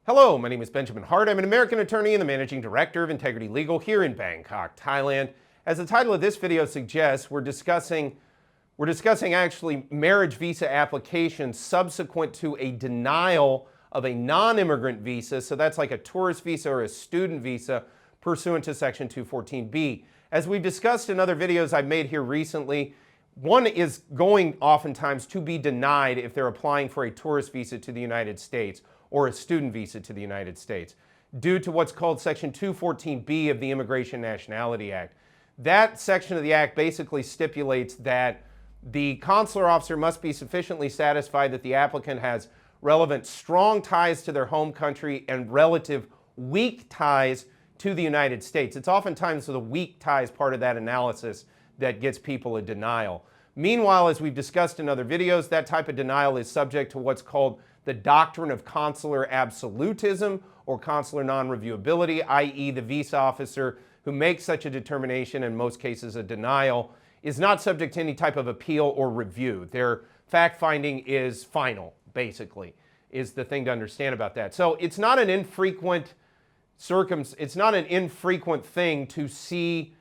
Hello, my name is Benjamin Hart. I'm an American attorney and the Managing Director of Integrity Legal here in Bangkok, Thailand. As the title of this video suggests, we're discussing actually marriage visa applications subsequent to a denial of a non-immigrant visa. So that's like a tourist visa or a student visa pursuant to Section 214B. As we've discussed in other videos I've made here recently, one is going oftentimes to be denied if they're applying for a tourist visa to the United States or a student visa to the United States due to what's called Section 214B of the Immigration and Nationality Act. That section of the Act basically stipulates that the consular officer must be sufficiently satisfied that the applicant has relevant strong ties to their home country and relative weak ties to the United States. It's oftentimes the weak ties part of that analysis that gets people a denial. Meanwhile, as we've discussed in other videos, that type of denial is subject to what's called the doctrine of consular absolutism or consular non-reviewability, i.e. the visa officer who makes such a determination, in most cases a denial, is not subject to any type of appeal or review. Their fact-finding is final, basically, is the thing to understand about that. So it's not an infrequent thing to see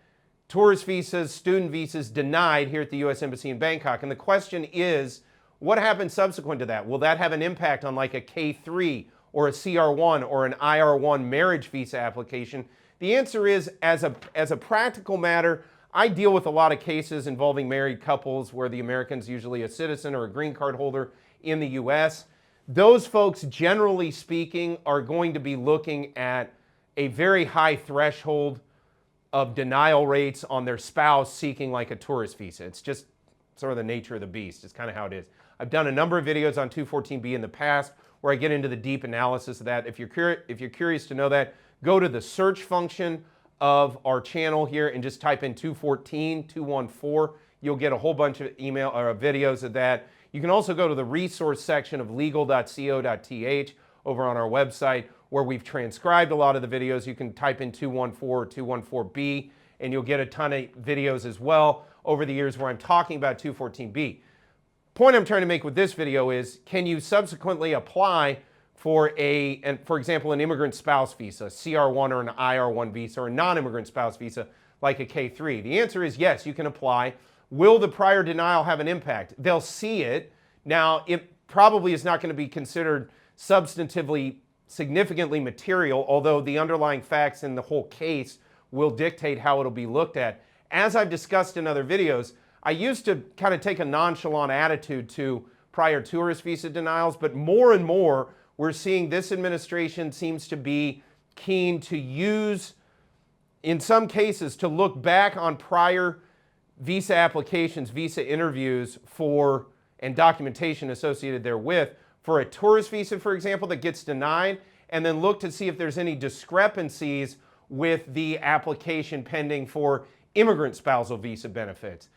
tourist visas, student visas denied here at the U.S. Embassy in Bangkok. And the question is, what happens subsequent to that? Will that have an impact on like a K3 or a CR1 or an IR1 marriage visa application? The answer is, as a practical matter, I deal with a lot of cases involving married couples where the American's usually a citizen or a green card holder in the U.S. Those folks, generally speaking, are going to be looking at a very high threshold of denial rates on their spouse seeking like a tourist visa. It's just sort of the nature of the beast. It's kind of how it is. I've done a number of videos on 214B in the past where I get into the deep analysis of that. If you're curious to know that, go to the search function of our channel here and just type in 214. You'll get a whole bunch of email or videos of that. You can also go to the resource section of legal.co.th over on our website where we've transcribed a lot of the videos. You can type in 214 or 214B and you'll get a ton of videos as well over the years where I'm talking about 214B. Point I'm trying to make with this video is, can you subsequently apply for for example, an immigrant spouse visa, CR1 or an IR1 visa, or a non-immigrant spouse visa like a K3? The answer is yes, you can apply. Will the prior denial have an impact? They'll see it. Now, it probably is not going to be considered substantively significantly material, although the underlying facts in the whole case will dictate how it'll be looked at. As I've discussed in other videos, I used to kind of take a nonchalant attitude to prior tourist visa denials, but more and more we're seeing this administration seems to be keen to use, in some cases, to look back on prior visa applications, visa interviews and documentation associated therewith for a tourist visa, for example, that gets denied, and then look to see if there's any discrepancies with the application pending for immigrant spousal visa benefits.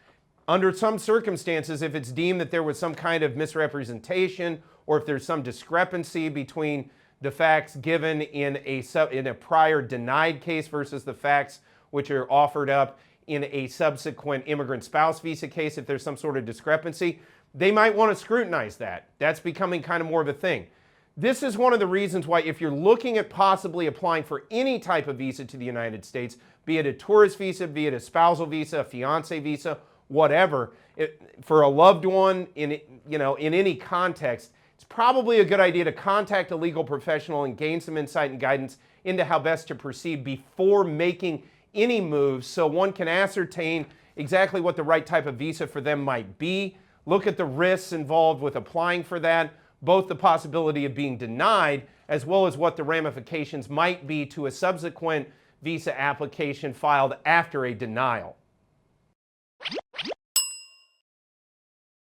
Under some circumstances, if it's deemed that there was some kind of misrepresentation or if there's some discrepancy between the facts given in a prior denied case versus the facts which are offered up in a subsequent immigrant spouse visa case, if there's some sort of discrepancy, they might want to scrutinize that. That's becoming kind of more of a thing. This is one of the reasons why, if you're looking at possibly applying for any type of visa to the United States, be it a tourist visa, be it a spousal visa, a fiance visa, whatever, for a loved one in any context, it's probably a good idea to contact a legal professional and gain some insight and guidance into how best to proceed before making any moves, so one can ascertain exactly what the right type of visa for them might be, look at the risks involved with applying for that, both the possibility of being denied as well as what the ramifications might be to a subsequent visa application filed after a denial.